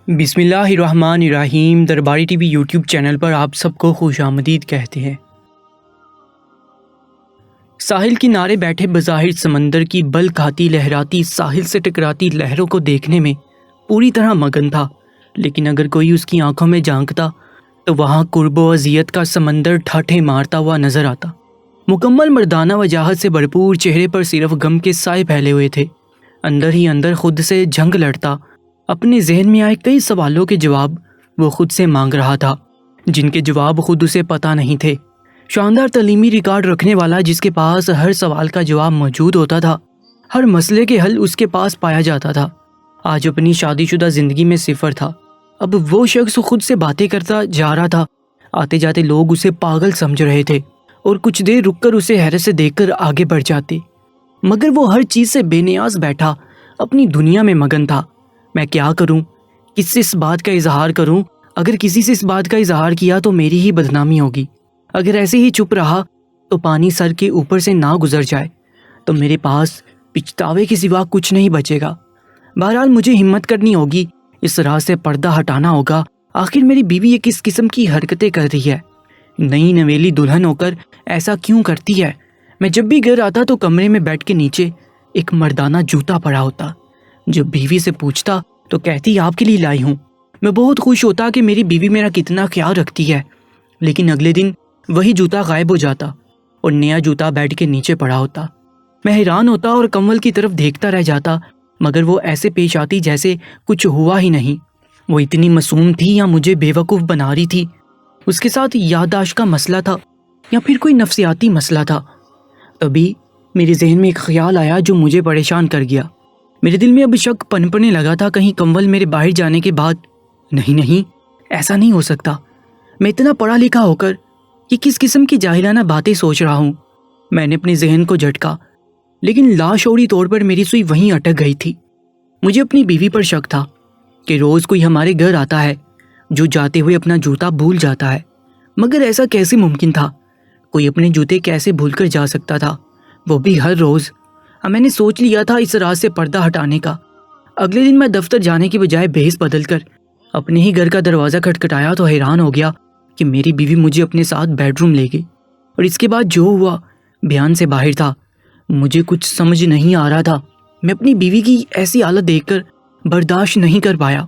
بسم اللہ الرحمن الرحیم۔ درباری ٹی وی یوٹیوب چینل پر آپ سب کو خوش آمدید کہتے ہیں۔ ساحل کنارے بیٹھے بظاہر سمندر کی بل کھاتی لہراتی ساحل سے ٹکراتی لہروں کو دیکھنے میں پوری طرح مگن تھا، لیکن اگر کوئی اس کی آنکھوں میں جھانکتا تو وہاں قرب و اذیت کا سمندر ٹھاٹھے مارتا ہوا نظر آتا۔ مکمل مردانہ وجاہت سے بھرپور چہرے پر صرف غم کے سائے پھیلے ہوئے تھے۔ اندر ہی اندر خود سے جنگ لڑتا، اپنے ذہن میں آئے کئی سوالوں کے جواب وہ خود سے مانگ رہا تھا، جن کے جواب خود اسے پتہ نہیں تھے۔ شاندار تعلیمی ریکارڈ رکھنے والا جس کے پاس ہر سوال کا جواب موجود ہوتا تھا، ہر مسئلے کے حل اس کے پاس پایا جاتا تھا، آج اپنی شادی شدہ زندگی میں صفر تھا۔ اب وہ شخص خود سے باتیں کرتا جا رہا تھا۔ آتے جاتے لوگ اسے پاگل سمجھ رہے تھے اور کچھ دیر رک کر اسے حیرت سے دیکھ کر آگے بڑھ جاتے، مگر وہ ہر چیز سے بے نیاز بیٹھا اپنی دنیا میں مگن تھا۔ میں کیا کروں؟ کس سے اس بات کا اظہار کروں؟ اگر کسی سے اس بات کا اظہار کیا تو میری ہی بدنامی ہوگی، اگر ایسے ہی چپ رہا تو پانی سر کے اوپر سے نہ گزر جائے تو میرے پاس پچھتاوے کے سوا کچھ نہیں بچے گا۔ بہرحال مجھے ہمت کرنی ہوگی، اس راہ سے پردہ ہٹانا ہوگا۔ آخر میری بیوی یہ کس قسم کی حرکتیں کر رہی ہے؟ نئی نویلی دلہن ہو کر ایسا کیوں کرتی ہے؟ میں جب بھی گھر آتا تو کمرے میں بیٹھ کے نیچے ایک مردانہ جوتا پڑا ہوتا۔ جب بیوی سے پوچھتا تو کہتی آپ کے لیے لائی ہوں۔ میں بہت خوش ہوتا کہ میری بیوی میرا کتنا خیال رکھتی ہے، لیکن اگلے دن وہی جوتا غائب ہو جاتا اور نیا جوتا بیڈ کے نیچے پڑا ہوتا۔ میں حیران ہوتا اور کنول کی طرف دیکھتا رہ جاتا، مگر وہ ایسے پیش آتی جیسے کچھ ہوا ہی نہیں۔ وہ اتنی معصوم تھی یا مجھے بے وقوف بنا رہی تھی؟ اس کے ساتھ یادداشت کا مسئلہ تھا یا پھر کوئی نفسیاتی مسئلہ تھا؟ تبھی میرے ذہن میں ایک خیال آیا جو مجھے پریشان کر گیا۔ میرے دل میں اب شک پنپنے لگا تھا، کہیں کنول میرے باہر جانے کے بعد نہیں، ایسا نہیں ہو سکتا۔ میں اتنا پڑھا لکھا ہو کر یہ کس قسم کی جاہلانہ باتیں سوچ رہا ہوں؟ میں نے اپنے ذہن کو جھٹکا، لیکن لاشعوری طور پر میری سوئی وہیں اٹک گئی تھی۔ مجھے اپنی بیوی پر شک تھا کہ روز کوئی ہمارے گھر آتا ہے جو جاتے ہوئے اپنا جوتا بھول جاتا ہے، مگر ایسا کیسے ممکن تھا؟ کوئی اپنے جوتے کیسے بھول کر جا سکتا تھا، وہ بھی ہر روز؟ اب میں نے سوچ لیا تھا اس راز سے پردہ ہٹانے کا۔ اگلے دن میں دفتر جانے کی بجائے بھیس بدل کر اپنے ہی گھر کا دروازہ کھٹکھٹایا تو حیران ہو گیا کہ میری بیوی مجھے اپنے ساتھ بیڈ روم لے گئی، اور اس کے بعد جو ہوا بیان سے باہر تھا۔ مجھے کچھ سمجھ نہیں آ رہا تھا۔ میں اپنی بیوی کی ایسی حالت دیکھ کر برداشت نہیں کر پایا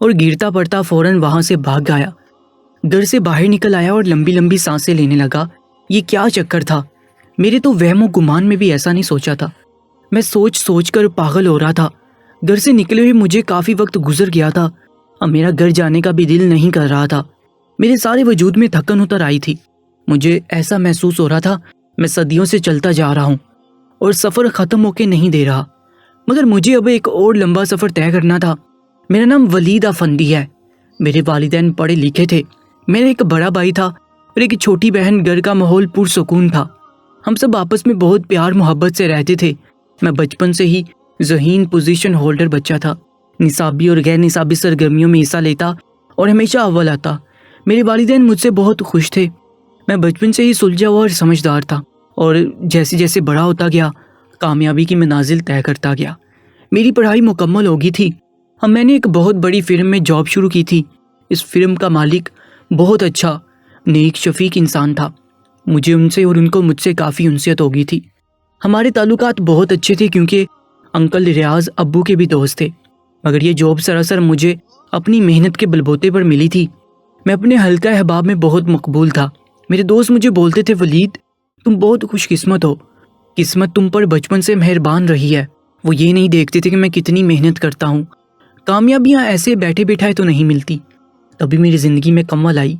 اور گرتا پڑتا فوراً وہاں سے بھاگ گیا۔ گھر سے باہر نکل آیا اور لمبی لمبی سانسیں لینے لگا۔ یہ کیا چکر تھا؟ میرے تو وہم و گمان میں بھی ایسا نہیں سوچا تھا۔ میں سوچ کر پاگل ہو رہا تھا۔ گھر سے نکلے ہوئے مجھے کافی وقت گزر گیا تھا، اب میرا گھر جانے کا بھی دل نہیں کر رہا تھا۔ میرے سارے وجود میں تھکن اتر آئی تھی۔ مجھے ایسا محسوس ہو رہا تھا میں صدیوں سے چلتا جا رہا ہوں اور سفر ختم ہو کے نہیں دے رہا، مگر مجھے اب ایک اور لمبا سفر طے کرنا تھا۔ میرا نام ولید افندی ہے۔ میرے والدین پڑھے لکھے تھے، میرا ایک بڑا بھائی تھا اور ایک چھوٹی بہن۔ گھر کا ماحول پرسکون تھا، ہم سب آپس میں بہت پیار محبت سے رہتے تھے۔ میں بچپن سے ہی ذہین پوزیشن ہولڈر بچہ تھا، نصابی اور غیر نصابی سرگرمیوں میں حصہ لیتا اور ہمیشہ اول آتا۔ میرے والدین مجھ سے بہت خوش تھے۔ میں بچپن سے ہی سلجھا ہوا اور سمجھدار تھا، اور جیسے جیسے بڑا ہوتا گیا کامیابی کی منازل طے کرتا گیا۔ میری پڑھائی مکمل ہو گئی تھی، اب میں نے ایک بہت بڑی فرم میں جاب شروع کی تھی۔ اس فرم کا مالک بہت اچھا نیک شفیق انسان تھا۔ مجھے ان سے اور ان کو مجھ سے کافی انسیت ہو گئی تھی۔ ہمارے تعلقات بہت اچھے تھے کیونکہ انکل ریاض ابو کے بھی دوست تھے، مگر یہ جاب سراسر مجھے اپنی محنت کے بلبوتے پر ملی تھی۔ میں اپنے حلقہ احباب میں بہت مقبول تھا۔ میرے دوست مجھے بولتے تھے ولید تم بہت خوش قسمت ہو، قسمت تم پر بچپن سے مہربان رہی ہے۔ وہ یہ نہیں دیکھتے تھے کہ میں کتنی محنت کرتا ہوں، کامیابیاں ایسے بیٹھے بیٹھائے تو نہیں ملتی۔ تبھی میری زندگی میں کنول آئی۔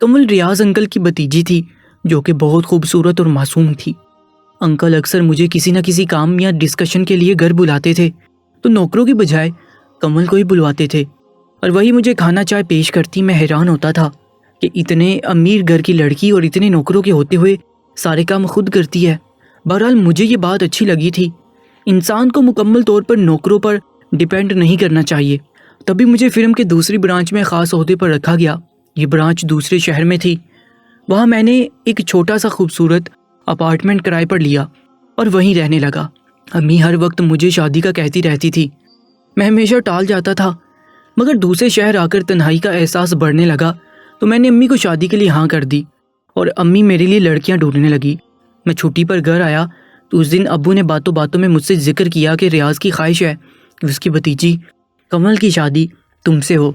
کنول ریاض انکل کی بھتیجی تھی جو کہ بہت خوبصورت اور معصوم تھی۔ انکل اکثر مجھے کسی نہ کسی کام یا ڈسکشن کے لیے گھر بلاتے تھے تو نوکروں کی بجائے کنول کو ہی بلواتے تھے اور وہی مجھے کھانا چائے پیش کرتی۔ میں حیران ہوتا تھا کہ اتنے امیر گھر کی لڑکی اور اتنے نوکروں کے ہوتے ہوئے سارے کام خود کرتی ہے۔ بہرحال مجھے یہ بات اچھی لگی تھی، انسان کو مکمل طور پر نوکروں پر ڈیپینڈ نہیں کرنا چاہیے۔ تبھی مجھے فرم کے دوسری برانچ میں خاص عہدے پر رکھا گیا۔ یہ برانچ دوسرے شہر میں تھی۔ وہاں میں نے ایک چھوٹا سا خوبصورت اپارٹمنٹ کرائے پر لیا اور وہیں رہنے لگا۔ امی ہر وقت مجھے شادی کا کہتی رہتی تھی، میں ہمیشہ ٹال جاتا تھا، مگر دوسرے شہر آ کر تنہائی کا احساس بڑھنے لگا تو میں نے امی کو شادی کے لیے ہاں کر دی اور امی میرے لیے لڑکیاں ڈھونڈنے لگی۔ میں چھٹی پر گھر آیا تو اس دن ابو نے باتوں باتوں میں مجھ سے ذکر کیا کہ ریاض کی خواہش ہے کہ اس کی بھتیجی کمل کی شادی تم سے ہو،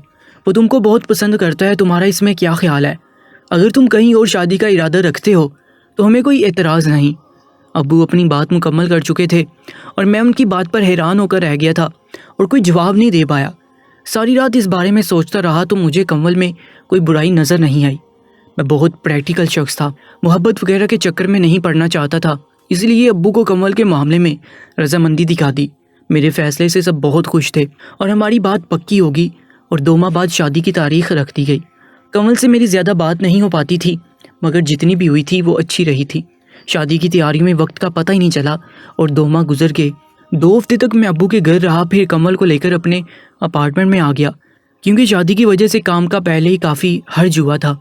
وہ تم کو بہت پسند کرتا ہے، تمہارا اس میں کیا خیال ہے؟ اگر تم کہیں اور شادی کا ارادہ رکھتے ہو تو ہمیں کوئی اعتراض نہیں۔ ابو اپنی بات مکمل کر چکے تھے اور میں ان کی بات پر حیران ہو کر رہ گیا تھا اور کوئی جواب نہیں دے پایا۔ ساری رات اس بارے میں سوچتا رہا تو مجھے کمل میں کوئی برائی نظر نہیں آئی۔ میں بہت پریکٹیکل شخص تھا، محبت وغیرہ کے چکر میں نہیں پڑنا چاہتا تھا، اس لیے ابو کو کمل کے معاملے میں رضامندی دکھا دی۔ میرے فیصلے سے سب بہت خوش تھے اور ہماری بات پکی ہوگی اور 2 ماہ بعد شادی کی تاریخ رکھ دی گئی۔ کمل سے میری زیادہ بات نہیں ہو پاتی تھی مگر جتنی بھی ہوئی تھی وہ اچھی رہی تھی۔ شادی کی تیاریوں میں وقت کا پتہ ہی نہیں چلا اور 2 ماہ گزر گئے۔ 2 ہفتے تک میں ابو کے گھر رہا، پھر کمل کو لے کر اپنے اپارٹمنٹ میں آ گیا کیونکہ شادی کی وجہ سے کام کا پہلے ہی کافی حرج ہوا تھا۔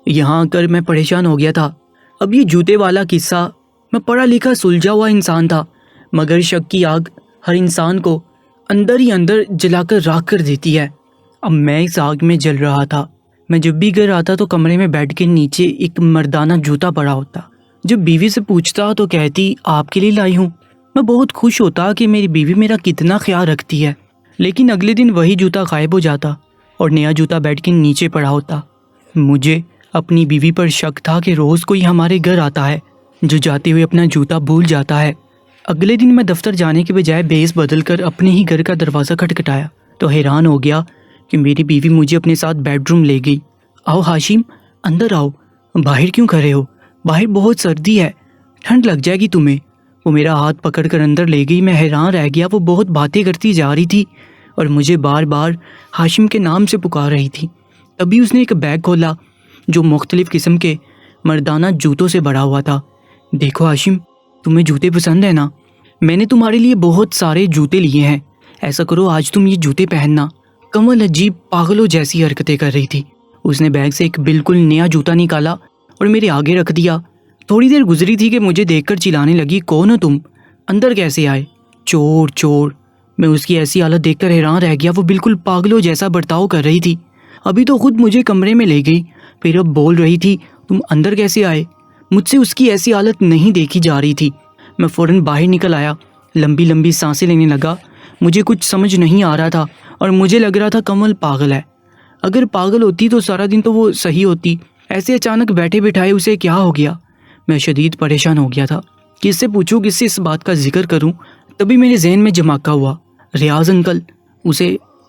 یہاں آ کر میں پریشان ہو گیا تھا۔ اب یہ جوتے والا قصہ، میں پڑھا لکھا سلجھا ہوا انسان تھا مگر شک کی آگ ہر انسان کو اندر ہی اندر جلا کر راکھ کر دیتی ہے۔ اب میں اس آگ میں جل رہا تھا۔ میں جب بھی گھر آتا تو کمرے میں بیڈ کے نیچے ایک مردانہ جوتا پڑا ہوتا۔ جب بیوی سے پوچھتا تو کہتی آپ کے لیے لائی ہوں۔ میں بہت خوش ہوتا کہ میری بیوی میرا کتنا خیال رکھتی ہے، لیکن اگلے دن وہی جوتا غائب ہو جاتا اور نیا جوتا بیڈ کے نیچے پڑا ہوتا۔ مجھے اپنی بیوی پر شک تھا کہ روز کوئی ہمارے گھر آتا ہے جو جاتے ہوئے اپنا جوتا بھول جاتا ہے۔ اگلے دن میں دفتر جانے کے بجائے بیس بدل کر اپنے ہی گھر کا دروازہ کھٹکھٹایا تو حیران ہو گیا کہ میری بیوی مجھے اپنے ساتھ بیڈ روم لے گئی۔ آؤ ہاشم، اندر آؤ، باہر کیوں کھڑے ہو؟ باہر بہت سردی ہے، ٹھنڈ لگ جائے گی تمہیں۔ وہ میرا ہاتھ پکڑ کر اندر لے گئی۔ میں حیران رہ گیا، وہ بہت باتیں کرتی جا رہی تھی اور مجھے بار بار ہاشم کے نام سے پکار رہی تھی۔ تبھی اس نے ایک بیگ کھولا جو مختلف قسم کے مردانہ جوتوں سے بھرا ہوا تھا۔ دیکھو ہاشم، تمہیں جوتے پسند ہیں نا؟ میں نے تمہارے لیے بہت سارے جوتے لیے ہیں، ایسا کرو آج تم یہ جوتے پہننا۔ کمل عجیب پاگلوں جیسی حرکتیں کر رہی تھی۔ اس نے بیگ سے ایک بالکل نیا جوتا نکالا اور میرے آگے رکھ دیا۔ تھوڑی دیر گزری تھی کہ مجھے دیکھ کر چلانے لگی، کون ہو تم؟ اندر کیسے آئے؟ چور چور۔ میں اس کی ایسی حالت دیکھ کر حیران رہ گیا، وہ بالکل پاگلوں جیسا برتاؤ کر رہی تھی۔ ابھی تو خود مجھے کمرے میں لے گئی، پھر اب بول رہی تھی تم اندر کیسے آئے؟ مجھ سے اس کی ایسی حالت نہیں دیکھی جا رہی تھی۔ میں فوراً باہر نکل آیا، لمبی لمبی سانسیں لینے لگا۔ مجھے کچھ سمجھ نہیں آ رہا تھا اور مجھے لگ رہا تھا کمل پاگل ہے۔ اگر پاگل ہوتی تو سارا دن تو وہ صحیح ہوتی، ایسے اچانک بیٹھے بٹھائے اسے کیا ہو گیا؟ میں شدید پریشان ہو گیا تھا، کس سے پوچھوں، کس سے اس بات کا ذکر کروں؟ تبھی میرے ذہن میں جھماکا ہوا، ریاض انکل۔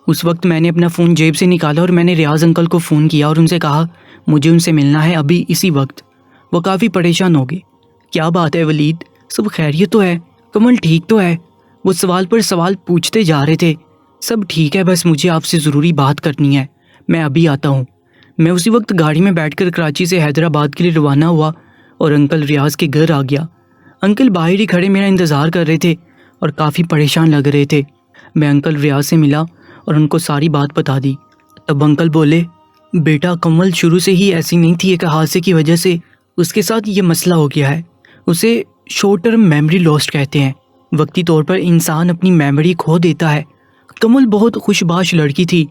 اس وقت میں نے اپنا فون جیب سے نکالا اور میں نے ریاض انکل کو فون کیا اور ان سے کہا مجھے ان سے ملنا ہے ابھی اسی وقت۔ وہ کافی پریشان ہو گئے۔ کیا بات ہے ولید، سب خیریت تو ہے؟ کمل ٹھیک تو ہے؟ وہ سوال پر سوال پوچھتے جا رہے تھے۔ سب ٹھیک ہے، بس مجھے آپ سے ضروری بات کرنی ہے، میں ابھی آتا ہوں۔ میں اسی وقت گاڑی میں بیٹھ کر کراچی سے حیدرآباد کے لیے روانہ ہوا اور انکل ریاض کے گھر آ گیا۔ انکل باہر ہی کھڑے میرا انتظار کر رہے تھے اور کافی پریشان لگ رہے تھے۔ میں انکل ریاض سے ملا اور ان کو ساری بات بتا دی۔ تب انکل بولے، بیٹا کمل شروع سے ہی ایسی نہیں تھی، ایک حادثے کی وجہ سے اس کے ساتھ یہ مسئلہ ہو گیا ہے۔ اسے شارٹ ٹرم میموری لاسٹ کہتے ہیں، وقتی طور پر انسان اپنی میموری کھو دیتا ہے۔ کمل بہت خوش باش لڑکی تھی،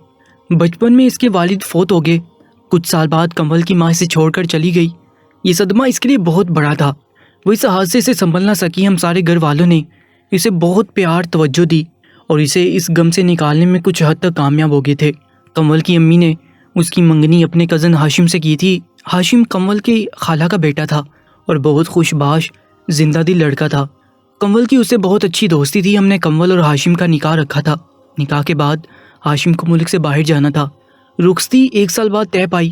بچپن میں اس کے والد فوت ہو گئے، کچھ سال بعد کمل کی ماں اسے چھوڑ کر چلی گئی۔ یہ صدمہ اس کے لیے بہت بڑا تھا، وہ اس حادثے سے سنبھل نہ سکی۔ ہم سارے گھر والوں نے اسے بہت پیار توجہ دی اور اسے اس غم سے نکالنے میں کچھ حد تک کامیاب ہو گئے تھے۔ کمل کی امی نے اس کی منگنی اپنے کزن ہاشم سے کی تھی۔ ہاشم کمل کی خالہ کا بیٹا تھا اور بہت خوش باش زندہ دل لڑکا تھا۔ کمل کی اس سے بہت اچھی دوستی تھی۔ ہم نے کمل اور ہاشم کا نکاح رکھا تھا۔ نکاح کے بعد ہاشم کو ملک سے باہر جانا تھا۔ رخصتی 1 سال بعد طے پائی۔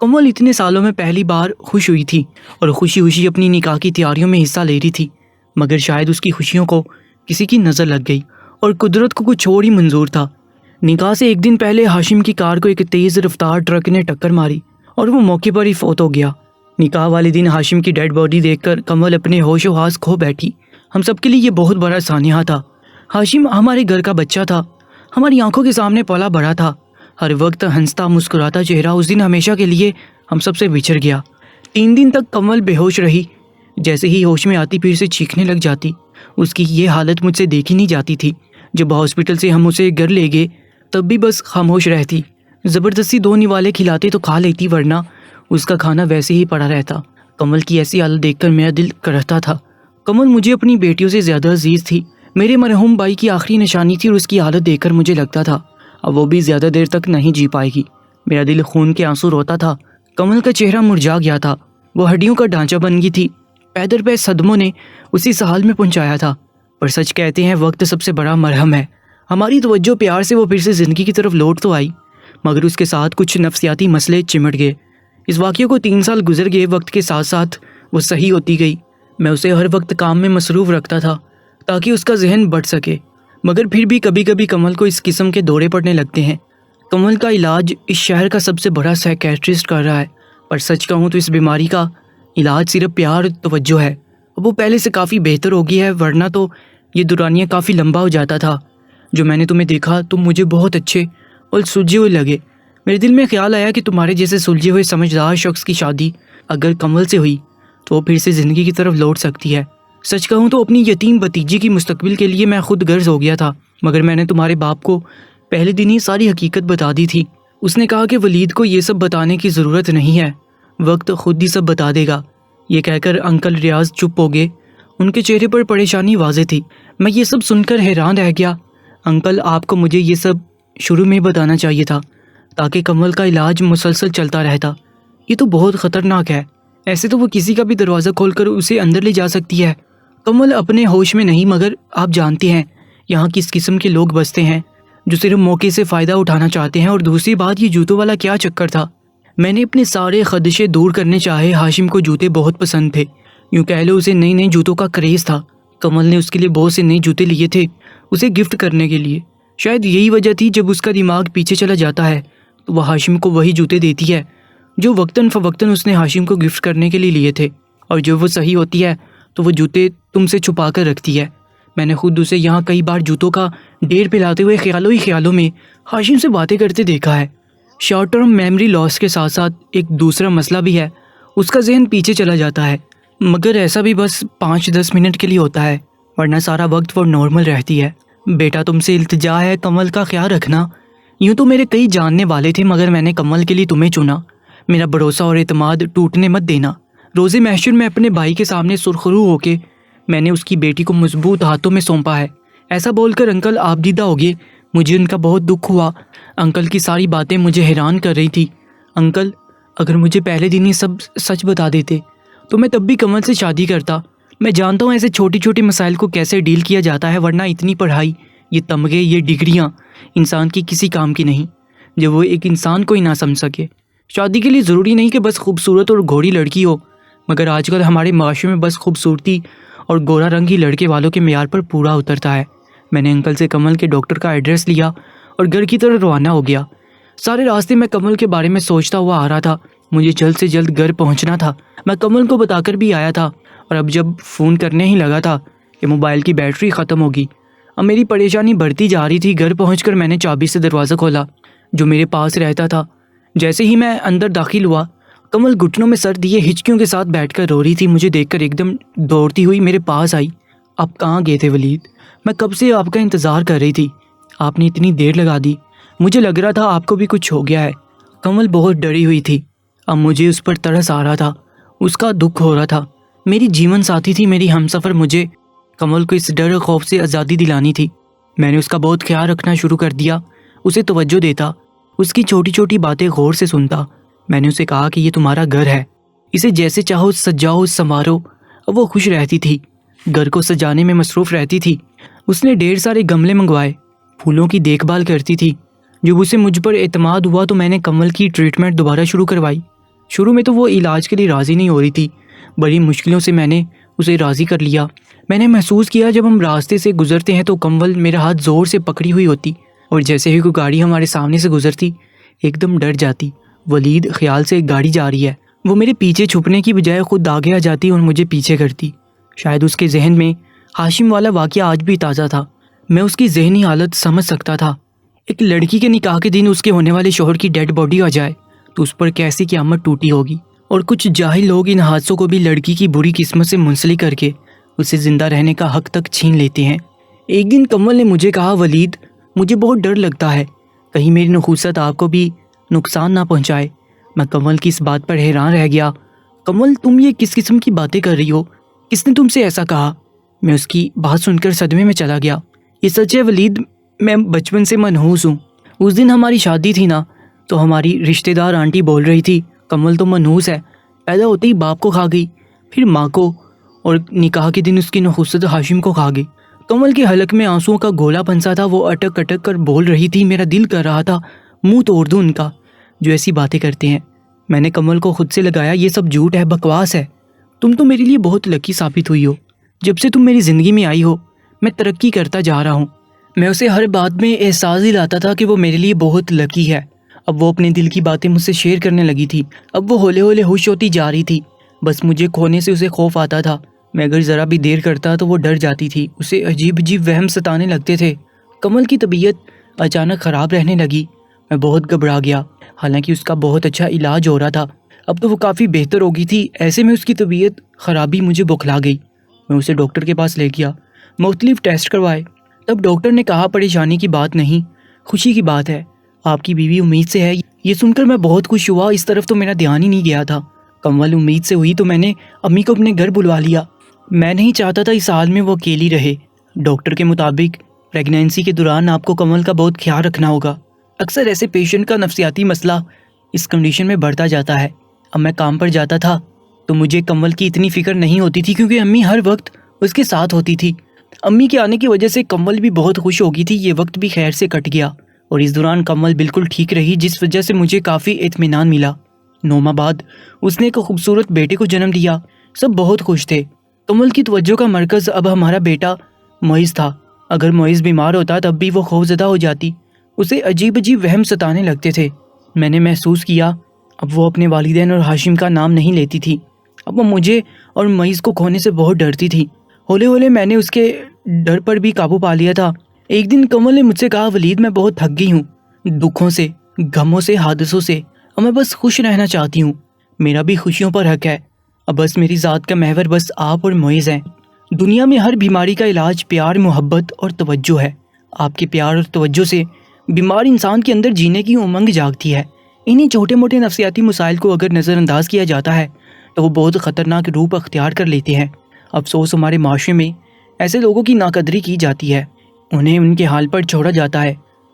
کمل اتنے سالوں میں پہلی بار خوش ہوئی تھی اور خوشی خوشی اپنی نکاح کی تیاریوں میں حصہ لے رہی تھی، مگر شاید اس کی خوشیوں کو کسی کی نظر لگ گئی اور قدرت کو کچھ اور ہی منظور تھا۔ نکاح سے 1 دن پہلے ہاشم کی کار کو ایک تیز رفتار ٹرک نے ٹکر ماری اور وہ موقع پر ہی فوت ہو گیا۔ نکاح والے دن ہاشم کی ڈیڈ باڈی دیکھ کر کمل اپنے ہوش و حواس کھو بیٹھی۔ ہم سب کے لیے یہ بہت بڑا سانحہ تھا۔ ہاشم ہمارے گھر کا بچہ تھا، ہماری آنکھوں کے سامنے پلا بڑا تھا، ہر وقت ہنستا مسکراتا چہرہ۔ اس دن ہمیشہ کے لیے ہم سب سے بچھڑ گیا۔ 3 دن تک کمل بے ہوش رہی، جیسے ہی ہوش میں آتی پھر سے چیخنے لگ جاتی۔ اس کی یہ حالت مجھ سے دیکھی نہیں جاتی تھی۔ جب ہاسپٹل سے ہم اسے گھر لے گئے تب بھی بس خاموش رہتی۔ زبردستی 2 نوالے کھلاتے تو کھا لیتی، ورنہ اس کا کھانا ویسے ہی پڑا رہتا۔ کمل کی ایسی حالت دیکھ کر میرا دل کرہتا تھا۔ کمل مجھے اپنی بیٹیوں سے زیادہ عزیز تھی، میرے مرحوم بھائی کی آخری نشانی تھی، اور اس کی حالت دیکھ کر مجھے لگتا تھا اب وہ بھی زیادہ دیر تک نہیں جی پائے گی۔ میرا دل خون کے آنسو روتا تھا۔ کمل کا چہرہ مرجھا گیا تھا، وہ ہڈیوں کا ڈھانچہ بن گئی تھی۔ پیدر پہ صدموں نے اسی اس حال میں پہنچایا تھا۔ پر سچ کہتے ہیں وقت سب سے بڑا مرہم ہے۔ ہماری توجہ پیار سے وہ پھر سے زندگی کی طرف لوٹ تو آئی، مگر اس کے ساتھ کچھ نفسیاتی مسئلے چمٹ گئے۔ اس واقعے کو 3 سال گزر گئے، وقت کے ساتھ ساتھ وہ صحیح ہوتی گئی۔ میں اسے ہر وقت کام میں مصروف رکھتا تھا تاکہ اس کا ذہن بڑھ سکے، مگر پھر بھی کبھی کبھی کمل کو اس قسم کے دورے پڑنے لگتے ہیں۔ کمل کا علاج اس شہر کا سب سے بڑا سائیکیٹرسٹ کر رہا ہے، پر سچ کہوں تو اس بیماری کا علاج صرف پیار اور توجہ ہے۔ اب وہ پہلے سے کافی بہتر ہو گئی ہے، ورنہ تو یہ دورانیہ کافی لمبا ہو جاتا تھا۔ جو میں نے تمہیں دیکھا تم مجھے بہت اچھے اور سلجھے ہوئے لگے۔ میرے دل میں خیال آیا کہ تمہارے جیسے سلجھے ہوئے سمجھدار شخص کی شادی اگر کمل سے ہوئی تو وہ پھر سے زندگی کی طرف لوٹ سکتی ہے۔ سچ کہوں تو اپنی یتیم بھتیجی کی مستقبل کے لیے میں خود غرض ہو گیا تھا، مگر میں نے تمہارے باپ کو پہلے دن ہی ساری حقیقت بتا دی تھی۔ اس نے کہا کہ ولید کو یہ سب بتانے کی ضرورت نہیں ہے، وقت خود ہی سب بتا دے گا۔ یہ کہہ کر انکل ریاض چپ ہو گئے، ان کے چہرے پر پریشانی واضح تھی۔ میں یہ سب سن کر حیران رہ گیا۔ انکل، آپ کو مجھے یہ سب شروع میں بتانا چاہیے تھا تاکہ کمل کا علاج مسلسل چلتا رہتا۔ یہ تو بہت خطرناک ہے، ایسے تو وہ کسی کا بھی دروازہ کھول کر اسے اندر لے جا سکتی ہے۔ کمل اپنے ہوش میں نہیں، مگر آپ جانتے ہیں یہاں کس قسم کے لوگ بستے ہیں جو صرف موقع سے فائدہ اٹھانا چاہتے ہیں۔ اور دوسری بات، یہ جوتوں والا کیا چکر تھا؟ میں نے اپنے سارے خدشے دور کرنے چاہے۔ ہاشم کو جوتے بہت پسند تھے، یوں کہہ لو اسے نئے جوتوں کا کریز تھا۔ کمل نے اس کے لیے بہت سے نئے جوتے لیے تھے اسے گفٹ کرنے کے لیے۔ شاید یہی وجہ تھی جب اس کا دماغ پیچھے چلا جاتا ہے تو وہ ہاشم کو وہی جوتے دیتی ہے جو وقتاً فوقتاً اس نے ہاشم کو گفٹ کرنے کے لیے لیے تھے، اور جب وہ صحیح ہوتی ہے تو وہ جوتے تم سے چھپا کر رکھتی ہے۔ میں نے خود اسے یہاں کئی بار جوتوں کا ڈھیر پھیلاتے ہوئے خیالوں ہی خیالوں میں ہاشم سے باتیں کرتے دیکھا ہے۔ شارٹ ٹرم میموری لاس کے ساتھ ساتھ ایک دوسرا مسئلہ بھی ہے، اس کا ذہن پیچھے چلا جاتا ہے، مگر ایسا بھی بس 5-10 منٹ کے لیے ہوتا ہے، ورنہ سارا وقت وہ نارمل رہتی ہے۔ بیٹا تم سے التجا ہے، کمل کا خیال رکھنا۔ یوں تو میرے کئی جاننے والے تھے، مگر میں نے کمل کے لیے تمہیں چنا۔ میرا بھروسہ اور اعتماد ٹوٹنے مت دینا۔ روز محشر میں اپنے بھائی کے سامنے سرخرو ہو کے میں نے اس کی بیٹی کو مضبوط ہاتھوں میں سونپا ہے۔ ایسا بول کر انکل آپ دیدہ ہو گئے۔ مجھے ان کا بہت دکھ ہوا۔ انکل کی ساری باتیں مجھے حیران کر رہی تھی۔ انکل، اگر مجھے پہلے دن ہی سب سچ بتا دیتے تو میں تب بھی کمل سے شادی کرتا۔ میں جانتا ہوں ایسے چھوٹی چھوٹی مسائل کو کیسے ڈیل کیا جاتا ہے، ورنہ اتنی پڑھائی، یہ تمغے، یہ ڈگریاں انسان کی کسی کام کی نہیں جب وہ ایک انسان کو ہی نہ سمجھ سکے۔ شادی کے لیے ضروری نہیں کہ بس خوبصورت اور گھوڑی لڑکی ہو، مگر آج کل ہمارے معاشرے میں بس خوبصورتی اور گورا رنگ ہی لڑکے والوں کے معیار پر پورا اترتا ہے۔ میں نے انکل سے کمل کے ڈاکٹر کا ایڈریس لیا اور گھر کی طرف روانہ ہو گیا۔ سارے راستے میں کمل کے بارے میں سوچتا ہوا آ رہا تھا۔ مجھے جلد سے جلد گھر پہنچنا تھا۔ میں کمل کو بتا کر بھی آیا تھا، اور اب جب فون کرنے ہی لگا تھا کہ موبائل کی بیٹری ختم ہوگی۔ اب میری پریشانی بڑھتی جا رہی تھی۔ گھر پہنچ کر میں نے چابی سے دروازہ کھولا جو میرے پاس رہتا تھا۔ جیسے ہی میں اندر داخل ہوا، کمل گھٹنوں میں سر دیے ہچکیوں کے ساتھ بیٹھ کر رو رہی تھی۔ مجھے دیکھ کر ایک دم دوڑتی ہوئی میرے پاس آئی۔ آپ کہاں گئے تھے ولید؟ میں کب سے آپ کا انتظار کر رہی تھی، آپ نے اتنی دیر لگا دی۔ مجھے لگ رہا تھا آپ کو بھی کچھ ہو گیا ہے۔ کمل بہت ڈری ہوئی تھی۔ اب مجھے اس پر ترس آ رہا تھا، اس کا دکھ ہو رہا تھا۔ میری جیون ساتھی تھی، میری ہمسفر، مجھے کمل کو اس ڈر خوف سے آزادی دلانی تھی۔ میں نے اس کا بہت خیال رکھنا شروع کر دیا، اسے توجہ دیتا، اس کی چھوٹی چھوٹی باتیں غور سے سنتا۔ میں نے اسے کہا کہ یہ تمہارا گھر ہے، اسے جیسے چاہو سجاؤ سنوارو۔ اب وہ خوش رہتی تھی، گھر کو سجانے میں مصروف رہتی تھی۔ اس نے ڈھیر سارے گملے منگوائے، پھولوں کی دیکھ بھال کرتی تھی۔ جب اسے مجھ پر اعتماد ہوا تو میں نے کمل کی ٹریٹمنٹ دوبارہ شروع کروائی۔ شروع میں تو وہ علاج کے لیے راضی نہیں ہو رہی تھی، بڑی مشکلوں سے میں نے اسے راضی کر لیا۔ میں نے محسوس کیا جب ہم راستے سے گزرتے ہیں تو کمل میرا ہاتھ زور سے پکڑی ہوئی ہوتی، اور جیسے ہی کوئی گاڑی ہمارے سامنے سے گزرتی ایک دم ڈر جاتی۔ ولید، خیال سے ایک گاڑی جا رہی ہے۔ وہ میرے پیچھے چھپنے کی بجائے خود آگے آ جاتی اور مجھے پیچھے کرتی۔ شاید اس کے ذہن میں ہاشم والا واقعہ آج بھی تازہ تھا۔ میں اس کی ذہنی حالت سمجھ سکتا تھا۔ ایک لڑکی کے نکاح کے دن اس کے ہونے والے شوہر کی ڈیڈ باڈی آ جائے تو اس پر کیسی قیامت ٹوٹی ہوگی، اور کچھ جاہل لوگ ان حادثوں کو بھی لڑکی کی بری قسمت سے منسلک کر کے اسے زندہ رہنے کا حق تک چھین لیتے ہیں۔ ایک دن کمل نے مجھے کہا، ولید، مجھے بہت ڈر لگتا ہے کہیں میری نحوست آپ کو بھی نقصان نہ پہنچائے۔ میں کنول کی اس بات پر حیران رہ گیا۔ کنول، تم یہ کس قسم کی باتیں کر رہی ہو؟ کس نے تم سے ایسا کہا؟ میں اس کی بات سن کر صدمے میں چلا گیا۔ یہ سچ ہے ولید، میں بچپن سے منحوس ہوں۔ اس دن ہماری شادی تھی نا، تو ہماری رشتہ دار آنٹی بول رہی تھی کنول تو منحوس ہے، پیدا ہوتے ہی باپ کو کھا گئی، پھر ماں کو، اور نکاح کے دن اس کی نحوست ہاشم کو کھا گئی۔ کنول کے حلق میں آنسوؤں کا گولا پنسا تھا، وہ اٹک اٹک کر بول رہی تھی، میرا دل کر رہا تھا منہ توڑ دوں ان کا جو ایسی باتیں کرتے ہیں۔ میں نے کنول کو خود سے لگایا، یہ سب جھوٹ ہے، بکواس ہے۔ تم تو میرے لیے بہت لکی ثابت ہوئی ہو۔ جب سے تم میری زندگی میں آئی ہو میں ترقی کرتا جا رہا ہوں۔ میں اسے ہر بات میں احساس دلاتا تھا کہ وہ میرے لیے بہت لکی ہے۔ اب وہ اپنے دل کی باتیں مجھ سے شیئر کرنے لگی تھی۔ اب وہ ہولے ہولے خوش ہوتی جا رہی تھی۔ بس مجھے کھونے سے اسے خوف آتا تھا۔ میں اگر ذرا بھی دیر کرتا تو وہ ڈر جاتی تھی، اسے عجیب عجیب وہم ستانے لگتے تھے۔ کنول کی طبیعت اچانک خراب رہنے لگی۔ میں بہت گھبرا گیا، حالانکہ اس کا بہت اچھا علاج ہو رہا تھا۔ اب تو وہ کافی بہتر ہو گئی تھی، ایسے میں اس کی طبیعت خرابی مجھے بکھلا گئی۔ میں اسے ڈاکٹر کے پاس لے گیا، مختلف ٹیسٹ کروائے۔ تب ڈاکٹر نے کہا پریشانی کی بات نہیں، خوشی کی بات ہے، آپ کی بیوی امید سے ہے۔ یہ سن کر میں بہت خوش ہوا، اس طرف تو میرا دھیان ہی نہیں گیا تھا۔ کنول امید سے ہوئی تو میں نے امی کو اپنے گھر بلوا لیا۔ میں نہیں چاہتا تھا اس حال میں وہ اکیلی رہے۔ ڈاکٹر کے مطابق پریگنینسی کے دوران آپ کو کنول کا بہت خیال رکھنا ہوگا۔ اکثر ایسے پیشنٹ کا نفسیاتی مسئلہ اس کنڈیشن میں بڑھتا جاتا ہے۔ اب میں کام پر جاتا تھا تو مجھے کنول کی اتنی فکر نہیں ہوتی تھی، کیونکہ امی ہر وقت اس کے ساتھ ہوتی تھی۔ امی کے آنے کی وجہ سے کنول بھی بہت خوش ہو گئی تھی۔ یہ وقت بھی خیر سے کٹ گیا اور اس دوران کنول بالکل ٹھیک رہی، جس وجہ سے مجھے کافی اطمینان ملا۔ 9 ماہ بعد اس نے ایک خوبصورت بیٹے کو جنم دیا۔ سب بہت خوش تھے۔ کنول کی توجہ کا مرکز اب ہمارا بیٹا معز تھا۔ اگر معز بیمار ہوتا تب بھی وہ خوفزدہ ہو جاتی، اسے عجیب عجیب وہم ستانے لگتے تھے۔ میں نے محسوس کیا اب وہ اپنے والدین اور ہاشم کا نام نہیں لیتی تھی۔ اب وہ مجھے اور معز کو کھونے سے بہت ڈرتی تھی۔ ہولے ہولے میں نے اس کے ڈر پر بھی قابو پا لیا تھا۔ ایک دن کنول نے مجھ سے کہا، ولید میں بہت تھک گئی ہوں، دکھوں سے، غموں سے، حادثوں سے، اور میں بس خوش رہنا چاہتی ہوں۔ میرا بھی خوشیوں پر حق ہے۔ اب بس میری ذات کا محور بس آپ اور معز ہیں۔ دنیا میں ہر بیماری کا علاج پیار، محبت اور توجہ ہے۔ آپ کے پیار اور توجہ سے بیمار انسان کے اندر جینے کی امنگ جاگتی ہے۔ انہی چھوٹے موٹے نفسیاتی مسائل کو اگر نظر انداز کیا جاتا ہے تو وہ بہت خطرناک روپ اختیار کر لیتے ہیں۔ افسوس ہمارے معاشرے میں ایسے لوگوں کی ناقدری کی جاتی ہے، انہیں ان کے حال پر چھوڑا جاتا ہے۔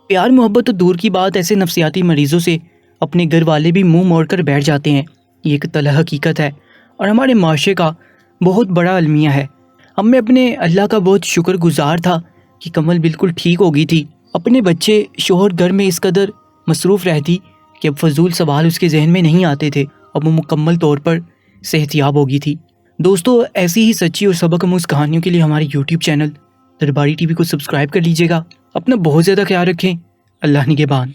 پیار محبت تو دور کی بات، ایسے نفسیاتی مریضوں سے اپنے گھر والے بھی منہ موڑ کر بیٹھ جاتے ہیں۔ یہ ایک تلخ حقیقت ہے اور ہمارے معاشرے کا بہت بڑا المیہ ہے۔ اب میں اپنے اللہ کا بہت شکر گزار تھا کہ کنول بالکل ٹھیک ہو گئی تھی۔ اپنے بچے، شوہر گھر میں اس قدر مصروف رہتی کہ اب فضول سوال اس کے ذہن میں نہیں آتے تھے۔ اب وہ مکمل طور پر صحت یاب ہو گئی تھی۔ دوستو، ایسی ہی سچی اور سبق آموز کہانیوں کے لیے ہمارے یوٹیوب چینل درباری ٹی وی کو سبسکرائب کر لیجیے گا۔ اپنا بہت زیادہ خیال رکھیں۔ اللہ نگہبان۔